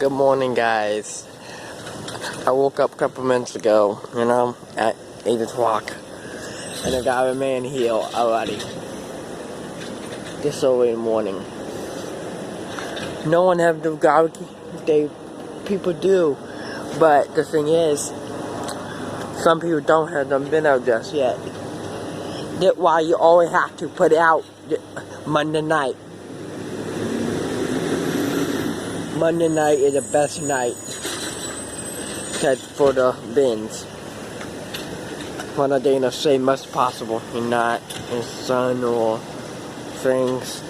Good morning, guys. I woke up a couple minutes ago, at 8 o'clock, and I got a man here already. This early in the morning. No one have the garbage. People do, but the thing is, some people don't have them been out just yet. That's why you always have to put it out Monday night. Monday night is the best night for the bins. When they're gonna save much possible and not in sun or things.